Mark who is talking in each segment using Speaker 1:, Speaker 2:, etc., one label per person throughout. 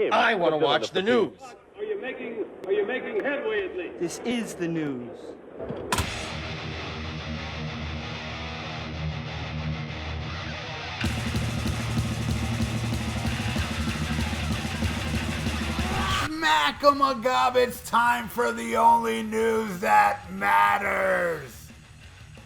Speaker 1: him.
Speaker 2: I want to watch the news.
Speaker 3: Are you making headway at least?
Speaker 4: This is the news.
Speaker 5: Smack-a-magub, it's time for the only news that matters.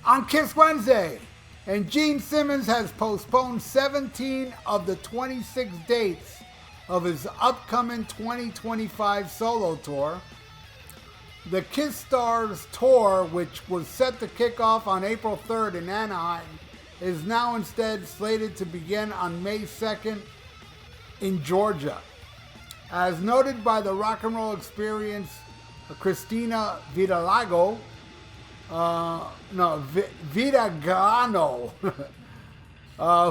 Speaker 5: On Kiss Wednesday, and Gene Simmons has postponed 17 of the 26 dates of his upcoming 2025 solo tour. The Kiss Stars tour, which was set to kick off on April 3rd in Anaheim, is now instead slated to begin on May 2nd in Georgia. As noted by the Rock and Roll Experience, Christina Vitagano,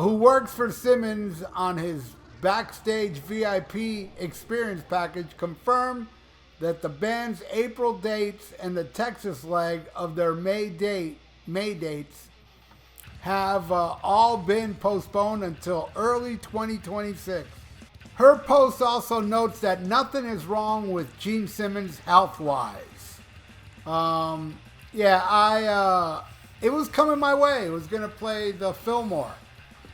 Speaker 5: who works for Simmons on his backstage VIP experience package, confirmed that the band's April dates and the Texas leg of their May dates have all been postponed until early 2026. Her post also notes that nothing is wrong with Gene Simmons health-wise. It was coming my way. It was going to play the Fillmore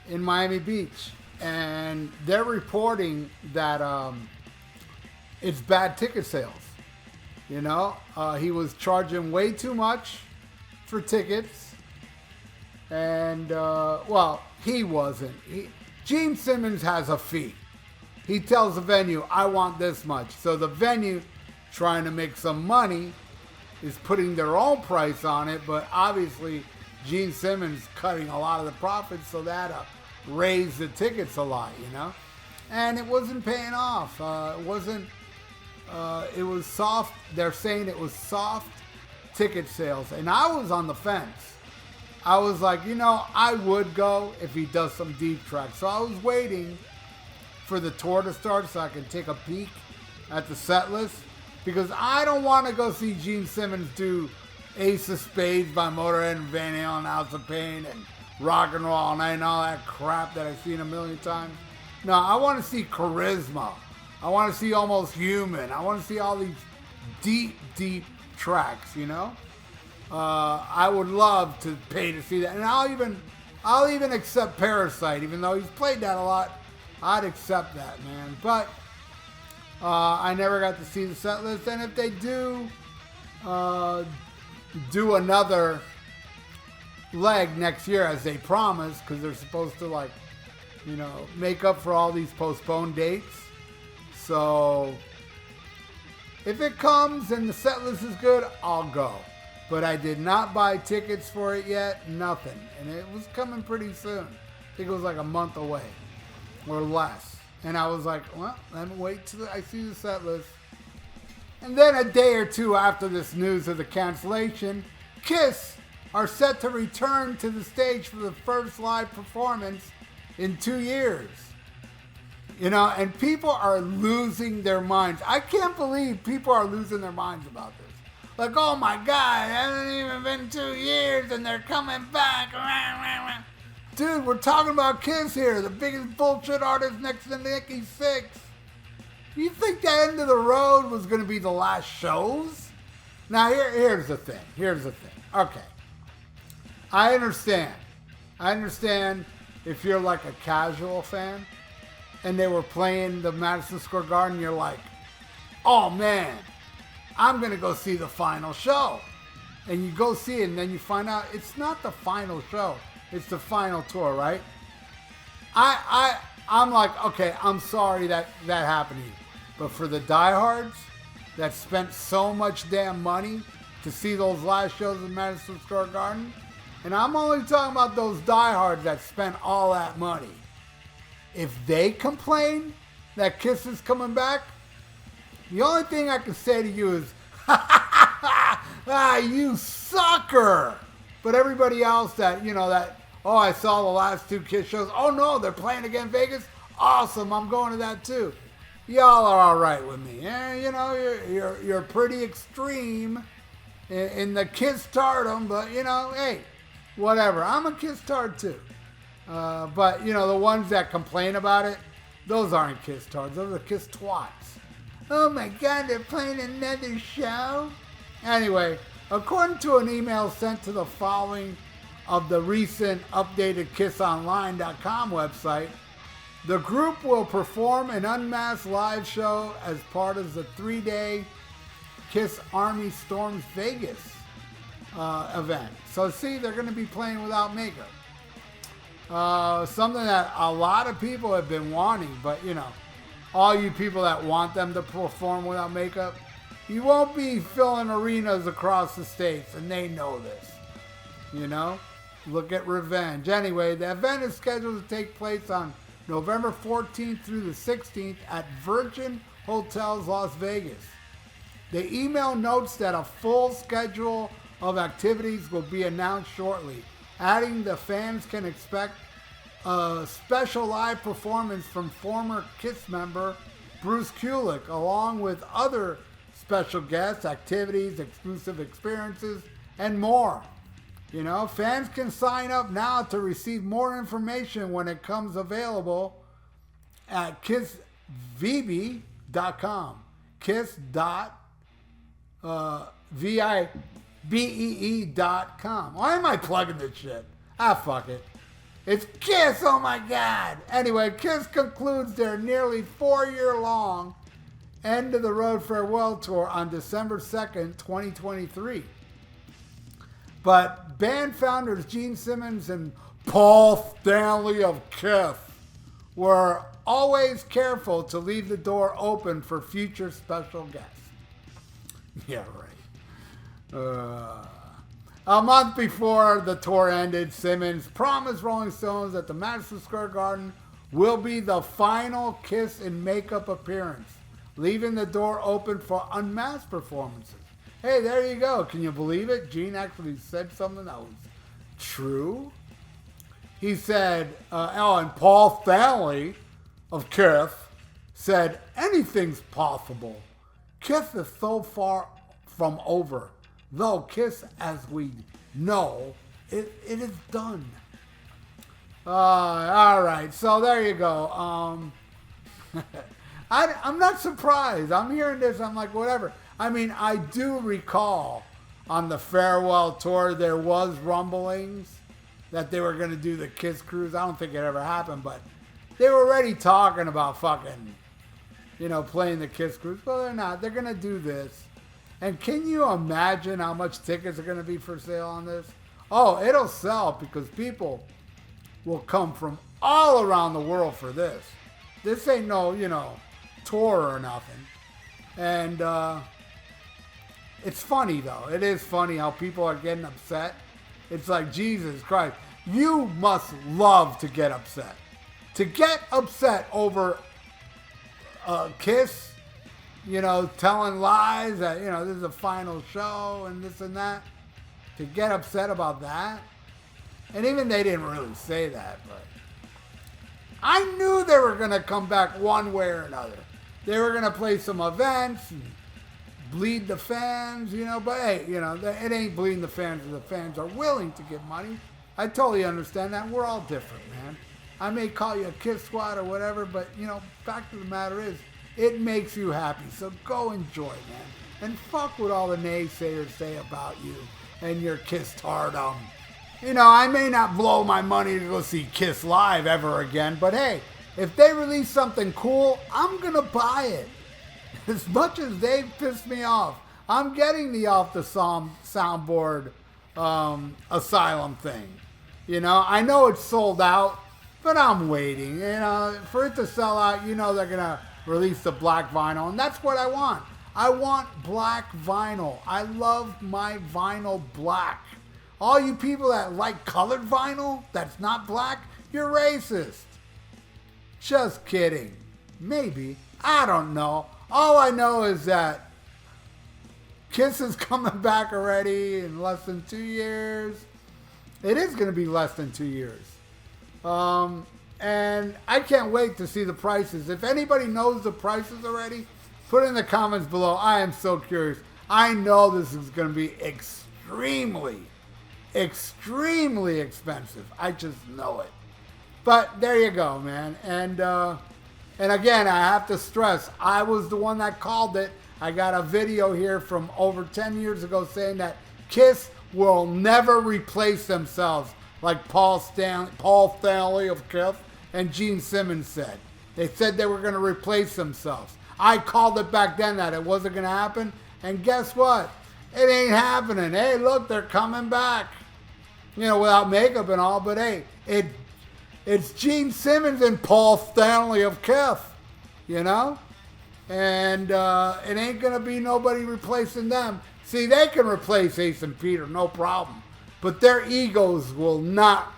Speaker 5: in Miami Beach. And they're reporting that it's bad ticket sales. You know, he was charging way too much for tickets. And, he wasn't. Gene Simmons has a fee. He tells the venue, I want this much. So the venue, trying to make some money, is putting their own price on it. But obviously, Gene Simmons cutting a lot of the profits, so that raised the tickets a lot, you know? And it wasn't paying off. It was soft. They're saying it was soft ticket sales. And I was on the fence. I was like, I would go if he does some deep tracks. So I was waiting for the tour to start so I can take a peek at the set list, because I don't want to go see Gene Simmons do Ace of Spades by Motorhead and Van Halen, House of Pain, and Rock and Roll All Night and all that crap that I've seen a million times. No, I want to see Charisma. I want to see Almost Human. I want to see all these deep, deep tracks, I would love to pay to see that. And I'll even accept Parasite, even though he's played that a lot. I'd accept that, man. But I never got to see the set list. And if they do another leg next year, as they promised, because they're supposed to, make up for all these postponed dates. So if it comes and the set list is good, I'll go. But I did not buy tickets for it yet. Nothing. And it was coming pretty soon. I think it was like a month away or less. And I was like, well, let me wait till I see the set list. And then a day or two after this news of the cancellation, Kiss are set to return to the stage for the first live performance in 2 years. And people are losing their minds. I can't believe people are losing their minds about this. Like, oh my God, it hasn't even been 2 years and they're coming back. Dude, we're talking about Kiss here, the biggest bullshit artist next to Nikki Sixx. You think the end of the road was going to be the last shows? Now, here's the thing. Okay. I understand if you're like a casual fan and they were playing the Madison Square Garden, you're like, oh man, I'm going to go see the final show. And you go see it and then you find out it's not the final show. It's the final tour, right? I'm like, okay, I'm sorry that happened to you. But for the diehards that spent so much damn money to see those last shows in Madison Square Garden, and I'm only talking about those diehards that spent all that money. If they complain that Kiss is coming back, the only thing I can say to you is, you sucker! But everybody else that, I saw the last 2 Kiss shows. Oh no, they're playing again in Vegas? Awesome, I'm going to that too. Y'all are all right with me. You're pretty extreme in the Kiss stardom, but hey, whatever. I'm a Kiss tard too. But the ones that complain about it, Those aren't Kiss tards. Those are Kiss twats. Oh my God, they're playing another show? Anyway, according to an email sent to the following of the recent updated KissOnline.com website, the group will perform an unmasked live show as part of the 3-day Kiss Army Storms Vegas event. So see, they're going to be playing without makeup. Something that a lot of people have been wanting, but you know, all you people that want them to perform without makeup, you won't be filling arenas across the states, and they know this. You know? Look at Revenge. Anyway, the event is scheduled to take place on November 14th through the 16th at Virgin Hotels Las Vegas. The email notes that a full schedule of activities will be announced shortly, adding the fans can expect a special live performance from former Kiss member Bruce Kulick, along with other special guests, activities, exclusive experiences, and more. You know, fans can sign up now to receive more information when it comes available at kissvb.com. Kiss.VIERA.com. Why am I plugging this shit? Fuck it. It's Kiss, oh my God. Anyway, Kiss concludes their nearly 4-year-long End of the Road Farewell Tour on December 2nd, 2023. But band founders Gene Simmons and Paul Stanley of Kiss were always careful to leave the door open for future special guests. Yeah, right. A month before the tour ended, Simmons promised Rolling Stones that the Madison Square Garden will be the final Kiss in makeup appearance, leaving the door open for unmasked performances. Hey, there you go. Can you believe it? Gene actually said something that was true. He said, and Paul Stanley of Kiss said, anything's possible. Kiss is so far from over. Though Kiss, as we know, it is done. All right, so there you go. I'm not surprised. I'm hearing this. I'm like, whatever. I mean, I do recall on the farewell tour there was rumblings that they were going to do the Kiss cruise. I don't think it ever happened, but they were already talking about fucking, you know, playing the Kiss cruise. Well, they're not. They're going to do this. And can you imagine how much tickets are going to be for sale on this? Oh, it'll sell because people will come from all around the world for this. This ain't no, you know, tour or nothing. And it's funny, though. It is funny how people are getting upset. It's like, Jesus Christ, you must love to get upset. To get upset over Kiss, you know, telling lies that, you know, this is the final show and this and that. To get upset about that. And even they didn't really say that, but I knew they were going to come back one way or another. They were going to play some events and bleed the fans, you know, but hey, you know, it ain't bleeding the fans if the fans are willing to give money. I totally understand that. We're all different, man. I may call you a Kiss squad or whatever, but, you know, fact of the matter is, it makes you happy, so go enjoy, man. And fuck what all the naysayers say about you and your Kiss tardom. You know, I may not blow my money to go see Kiss live ever again, but hey, if they release something cool, I'm gonna buy it. As much as they've pissed me off, I'm getting the off the soundboard Asylum thing. You know, I know it's sold out, but I'm waiting. You know, for it to sell out, you know they're gonna release the black vinyl, and that's what I want. I want black vinyl. I love my vinyl black. All you people that like colored vinyl that's not black, you're racist. Just kidding. Maybe. I don't know. All I know is that Kiss is coming back already in less than 2 years. It is going to be less than 2 years. And I can't wait to see the prices. If anybody knows the prices already, put it in the comments below. I am so curious. I know this is going to be extremely expensive. I just know it. But there you go, man. And And again, I have to stress, I was the one that called it. I got a video here from over 10 years ago saying that Kiss will never replace themselves, like Paul Stanley of Kiss and Gene Simmons said. They said they were going to replace themselves. I called it back then that it wasn't going to happen. And guess what? It ain't happening. Hey, look, they're coming back. You know, without makeup and all. But hey, it's Gene Simmons and Paul Stanley of Kiss. You know? And it ain't going to be nobody replacing them. See, they can replace Ace and Peter, no problem. But their egos will not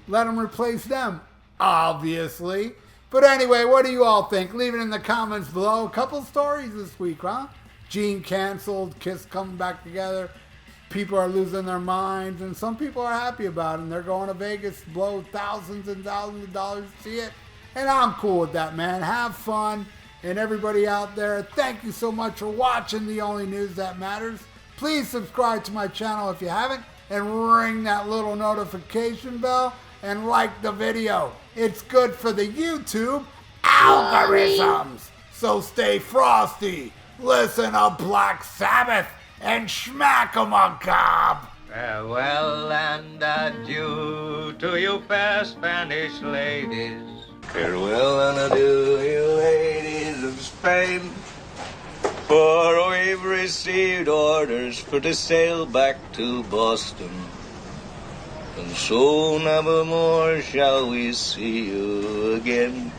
Speaker 5: let them replace them, obviously. But anyway, what do you all think? Leave it in the comments below. A couple stories this week, huh? Gene canceled, Kiss coming back together. People are losing their minds, and some people are happy about it. And they're going to Vegas, blow thousands and thousands of dollars to see it. And I'm cool with that, man. Have fun. And everybody out there, thank you so much for watching The Only News That Matters. Please subscribe to my channel if you haven't, and ring that little notification bell, and like the video. It's good for the YouTube algorithms. So stay frosty, listen to Black Sabbath, and smack 'em a gob.
Speaker 1: Farewell and adieu to you fair Spanish ladies. Farewell and adieu, you ladies of Spain. For we've received orders for to sail back to Boston. And so never more shall we see you again.